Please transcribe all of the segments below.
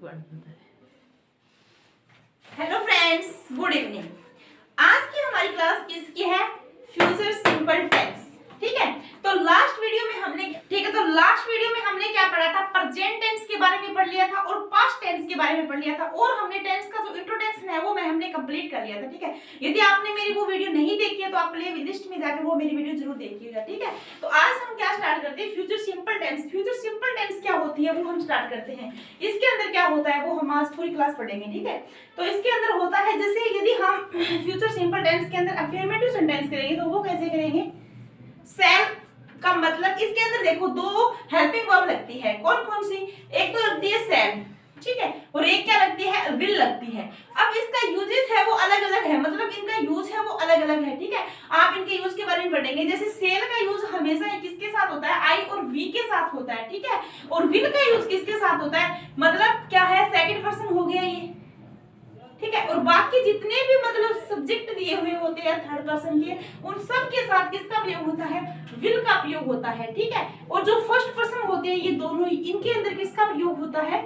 Hello friends, good evening. आज की हमारी क्लास किसकी है? Future simple tense. ठीक है, तो लास्ट वीडियो में हमने क्या पढ़ा था? प्रेजेंट टेंस के बारे में पढ़ लिया था और पास्ट टेंस के बारे में पढ़ लिया था और हमने टेंस का जो इंट्रोडक्शन है वो हमने कंप्लीट कर लिया था। ठीक है, यदि आपने मेरी वो वीडियो नहीं देखी है तो आप प्ले लिस्ट में जाकर वो मेरी वीडियो जरूर देखिएगा। ठीक है, तो आज हम क्या स्टार्ट करते हैं? Future simple tense. Future simple tense क्या होती है वो हम स्टार्ट करते हैं। इसके अंदर क्या होता है वो हम आज पूरी क्लास पढ़ेंगे। ठीक है, तो इसके अंदर होता है, जैसे यदि हम फ्यूचर सिंपल टेंस के अंदर अफर्मेटिव सेंटेंस करेंगे तो वो कैसे करेंगे? सेल का मतलब, इसके अंदर देखो दो हेल्पिंग वर्ब लगती है। कौन कौन सी? एक तो लगती है सेल, ठीक है, और एक क्या लगती है? विल लगती है। अब इसका यूजेस है वो अलग अलग है, मतलब इनका यूज है वो अलग अलग है। ठीक है, आप इनके यूज के बारे में पढ़ेंगे। जैसे सेल का यूज हमेशा किसके साथ होता है? आई और वी के साथ होता है। ठीक है, और विल का यूज किसके साथ होता है? मतलब क्या है? सेकंड पर्सन हो गया ये। ठीक है, और बाकी जितने भी मतलब सब्जेक्ट दिए हुए होते हैं थर्ड पर्सन के, उन सब के साथ किसका प्रयोग होता है? विल का प्रयोग होता है। ठीक है, और जो फर्स्ट पर्सन होते हैं ये दोनों, इनके अंदर किसका प्रयोग होता है?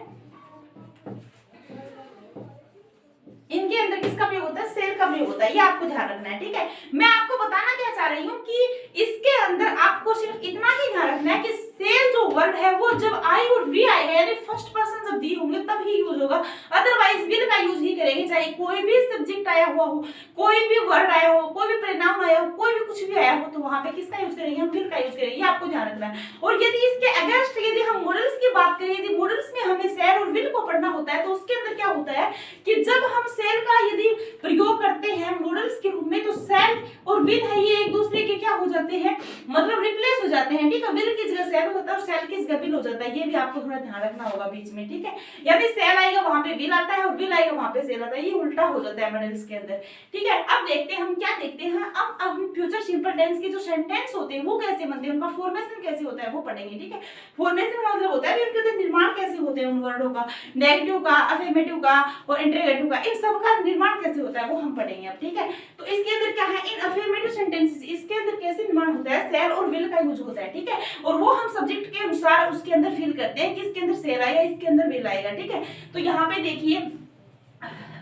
इनके अंदर किसका प्रयोग होता है? सेल का प्रयोग होता है। ये आपको ध्यान रखना है। ठीक है, मैं आपको बताना क्या चाह रही हूँ कि इसके अंदर आपको सिर्फ इतना ही ध्यान रखना है कि सेल जो वर्ड है वो जब आई और वी आएगा, यानी फर्स्ट पर्सन जब दी होंगे तब ही यूज होगा, अदरवाइज विल का यूज ही करेंगे। चाहे कोई भी सब्जेक्ट आया हुआ हो, कोई भी वर्ड आया हो, कोई भी प्रोनाउन आया हो, कोई भी कुछ भी आया हो, तो वहां पे किसका यूज करेंगे? हम विल का यूज करेंगे। ये आपको ध्यान रखना है। और यदि इसके अगेंस्ट यदि हम मॉडल्स की बात करें, यदि मॉडल्स में हमें सेल और विल को पढ़ना होता है तो उसके अंदर क्या होता है कि जब हम सेल का यदि प्रयोग करते हैं मॉडल्स के रूप में, तो सेल और विल है ये एक दूसरे के क्या हो जाते हैं? मतलब रिप्लेस हो जाते हैं। ठीक है, विल की जगह सेल होता है और सेल की जगह विल हो जाता है। ये भी आपको थोड़ा ध्यान रखना होगा बीच में। ठीक है, यानी सेल आएगा वहां पे विल आता है और विल आएगा वहां पे सेल आता है। ये उल्टा हो जाता है मॉडल्स के अंदर। ठीक है, अब देखते हैं हम क्या देखते हैं। अब हम फ्यूचर सिंपल टेंस के जो सेंटेंस होते हैं वो कैसे बनते हैं, उनका फॉर्मेशन कैसे होता है वो पढ़ेंगे। ठीक है, फॉर्मेशन मतलब होता है उनके अंदर निर्माण कैसे होते हैं उन वर्डों का, नेगेटिव का, अफर्मेटिव का और इंटरोगेटिव का, इन सब का निर्माण कैसे होता है वो हम पढ़ेंगे अब। ठीक है, तो इसके अंदर क्या है? इन अफर्मेटिव सेंटेंसेस इसके अंदर कैसे निर्माण होता है? सेल और विल का यूज होता है। ठीक है, और वो हम सब्जेक्ट के अनुसार उसके अंदर फिल करते हैं कि इसके अंदर सेल आएगा, इसके अंदर विल आएगा। ठीक है, तो यहाँ पे देखिए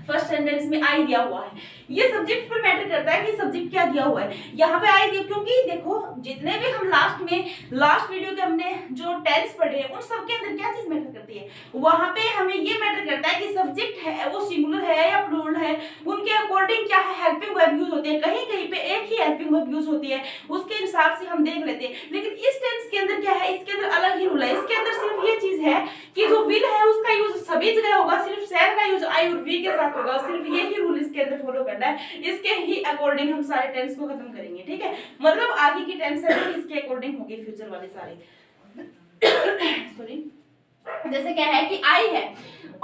फर्स्ट सेंटेंस में आई दिया हुआ है। ये सब्जेक्ट पर मैटर करता है कि सब्जेक्ट क्या दिया हुआ है। यहाँ पे आई दिया, क्योंकि देखो जितने भी हम लास्ट वीडियो के हमने जो टेंस पढ़े हैं उन सब के अंदर क्या चीज मैटर करती है? वहां पे हमें ये मैटर करता है कि सब्जेक्ट है वो सिंगुलर है या प्लूरल है, उनके अकॉर्डिंग क्या है हेल्पिंग वर्ब यूज होते हैं। कहीं कहीं पे एक ही हेल्पिंग वर्ब यूज होती है, उसके हिसाब से हम देख लेते हैं। लेकिन इस टेंस के अंदर क्या है? इसके अंदर अलग ही रूल है। इसके अंदर सिर्फ ये चीज है कि जो विल है उसका यूज सभी जगह होगा, सिर्फ सेल का यूज आई और वी के साथ होगा। सिर्फ यही रूल इसके अंदर फॉलो करना है, इसके ही अकॉर्डिंग हम सारे टेंस को खत्म करेंगे। ठीक है, मतलब आगे की टेंस है इसके अकॉर्डिंग होगी, फ्यूचर वाले सारे सॉरी। जैसे क्या है कि आई है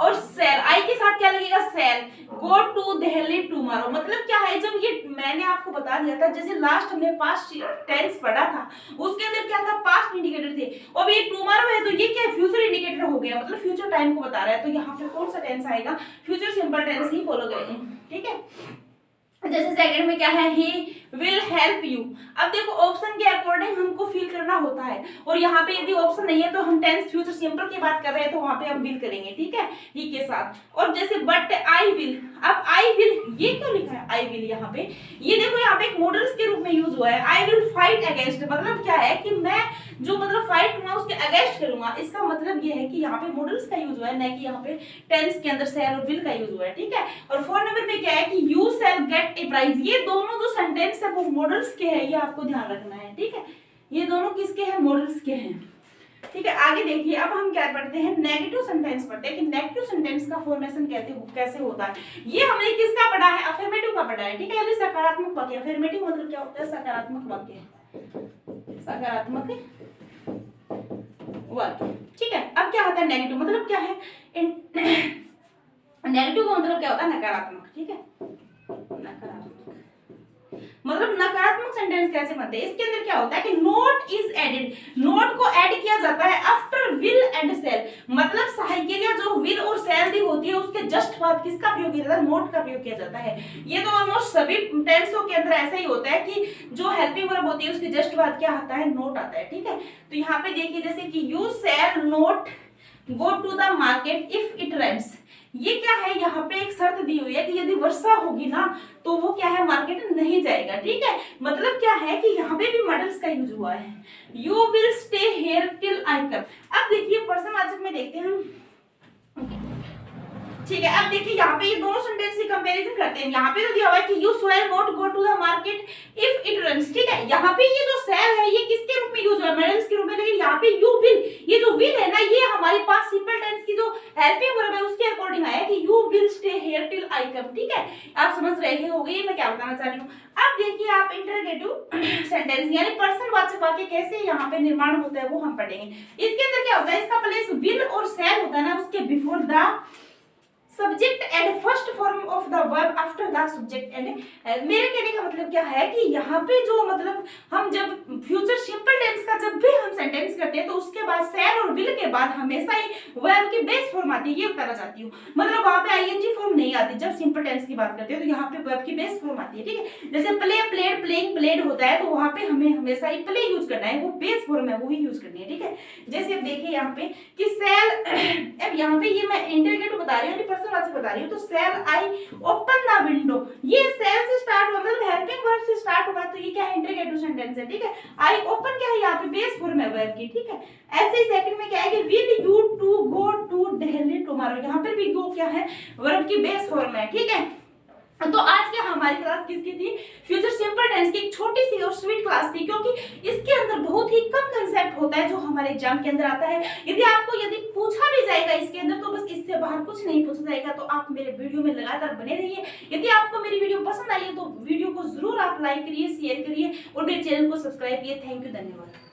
और सेल, आई के साथ क्या लगेगा? Shall. Go to Delhi tomorrow, मतलब क्या है? जब ये मैंने आपको बता दिया था, जैसे लास्ट हमने पास्ट टेंस पढ़ा था उसके अंदर क्या था? पास्ट इंडिकेटर थे। अब ये टुमारो है तो ये क्या है? फ्यूचर इंडिकेटर हो गया, मतलब फ्यूचर टाइम को बता रहा है। तो यहाँ पे कौन सा टेंस आएगा? फ्यूचर सिंपल टेंस ही फॉलो करेंगे। ठीक है, जैसे सेकंड में क्या है? He will help you. अब देखो ऑप्शन के अकॉर्डिंग हमको फिल करना होता है, और यहाँ पे यदि ऑप्शन नहीं है तो हम टेंस फ्यूचर सिंपल की बात कर रहे हैं तो वहां पे हम विल करेंगे। ठीक है, ही के साथ। और जैसे बट आई विल, अब आई विल ये क्यों लिखा है? आई विल यहाँ पे ये देखो यहाँ पे एक मॉडल्स के रूप में यूज हुआ है। आई विल फाइट अगेंस्ट, मतलब क्या है कि मैं जो मतलब फाइट करूंगा उसके अगेंस्ट करूंगा। इसका मतलब ये है कि यहाँ पे मॉडल्स का यूज हुआ है, न कि यहाँ पे टेंस के अंदर सेल और विल का यूज हुआ है। ठीक है, और 4 नंबर पे क्या है कि you shall get a prize. ये दोनों जो सेंटेंस है वो मॉडल्स के हैं, ये आपको ध्यान रखना है। ठीक है, ये दोनों किसके हैं? मॉडल्स के हैं। ठीक है, आगे देखिए अब हम क्या पढ़ते हैं? नेगेटिव सेंटेंस पढ़ते हैं कि नेगेटिव सेंटेंस का फॉर्मेशन कैसे होता है। ये हमने किसका पढ़ा है? अफर्मेटिव का पढ़ा है। ठीक है, यानी सकारात्मक वाक्य। अफर्मेटिव मतलब क्या होता है? सकारात्मक वाक्य, सकारात्मक वाक्य। ठीक है, अब क्या होता है नेगेटिव? मतलब क्या है? नेगेटिव का मतलब क्या होता है? नकारात्मक। ठीक है, नकारात्मक मतलब नकारात्मक सेंटेंस कैसे बनते हैं? इसके अंदर क्या होता है कि नोट इज एडेड, नोट को ऐड किया जाता है आफ्टर विल एंड सेल। मतलब सहायिका जो विल और सेल दी होती है उसके जस्ट बाद किसका प्रयोग किया जाता है? नोट का प्रयोग किया जाता है। ये तो ऑलमोस्ट सभी टेंसों के अंदर ऐसा ही होता है कि जो हेल्पिंग वर्ब होती है उसके जस्ट बाद क्या आता है? नोट आता है। ठीक है, तो यहाँ पे देखिए जैसे कि you shall not go to the market if it rains. ये क्या है, यहाँ पे एक शर्त दी हुई है कि यदि वर्षा होगी ना तो वो क्या है, मार्केट नहीं जाएगा। ठीक है, मतलब क्या है कि यहाँ पे भी मॉडल्स का यूज हुआ है। You will stay here till I come. अब देखिए पर्सनवाचक में देखते हैं हम। ठीक है, अब देखिए यहाँ पे ये दोनों सेंटेंस की कंपैरिजन करते हैं। यहाँ पे तो दिया हुआ है कि you shall not go to the market if it rains. ठीक है, यहाँ पे ये जो शैल है ये किसके रूप में यूज हुआ है, मॉडल्स के रूप में। लेकिन यहाँ पे यू विल, ये जो विल है ना, ये हमारे पास सिंपल टेंस की जो हेल्पिंग वर्ब है उसके अकॉर्डिंग आया कि you will stay here till I come. ठीक है, आप समझ रहे होंगे मैं क्या बताना चाह रही हूँ। अब देखिए आप इंटरोगेटिव सेंटेंस यानी प्रश्नवाचक वाक्य कैसे यहाँ पे निर्माण होता है वो हम पढ़ेंगे। इसके अंदर क्या होता है, इसका प्लेस विल और शैल होता है ना, उसके before the subject and first form of the verb after the subject and. मेरे कहने का मतलब क्या है कि यहाँ पे जो मतलब हम जब फ्यूचर सिंपल टेंस का जब भी हम सेंटेंस करते हैं तो उसके बाद शैल और विल के बाद हमेशा ही वर्ब की बेस फॉर्म आती है, ये बताना चाहती हूँ। मतलब वहाँ पे आईएनजी फॉर्म नहीं आती जब सिंपल टेंस की बात करते हैं, तो यहाँ पे वर्ब की बेस फॉर्म आती है। ठीक है, जैसे प्ले प्लेड प्लेइंग प्लेड होता है तो वहाँ पे हमें हमेशा ही प्ले यूज करना है, वो बेस फॉर्म है वही यूज करनी है। ठीक है, जैसे देखिए यहाँ पे कि शैल, अब यहाँ पे ये मैं इंटरगेटिव बता रही हूँ, पर्सनवाचक बता रही हूँ, तो शैल आई ओपन द विंडो, ये शैल से स्टार्ट होगा, मतलब हेल्पिंग वर्ब से स्टार्ट होगा, तो ये क्या है, इंटरगेटिव सेंटेंस है। ठीक है, आई ओपन क्या है, यहाँ पे बेस फॉर्म है वर्ब की। ठीक है, ऐसे ही सेकंड में क्या है कि will you to go to Delhi tomorrow, यहाँ पर भी गो क्या है, वर्ब की बेस फॉर्म है। ठीक है, तो आज की हमारी क्लास किसकी थी, फ्यूचर सिंपल टेंस की एक छोटी सी और स्वीट क्लास थी, क्योंकि इसके अंदर बहुत ही कम कंसेप्ट होता है जो हमारे एग्जाम के अंदर आता है। यदि पूछा भी जाएगा इसके अंदर तो बस इससे बाहर कुछ नहीं पूछा जाएगा। तो आप मेरे वीडियो में लगातार बने रहिए। यदि आपको मेरी वीडियो पसंद आई है तो वीडियो को जरूर आप लाइक करिए, शेयर करिए और मेरे चैनल को सब्सक्राइब करिए। थैंक यू, धन्यवाद।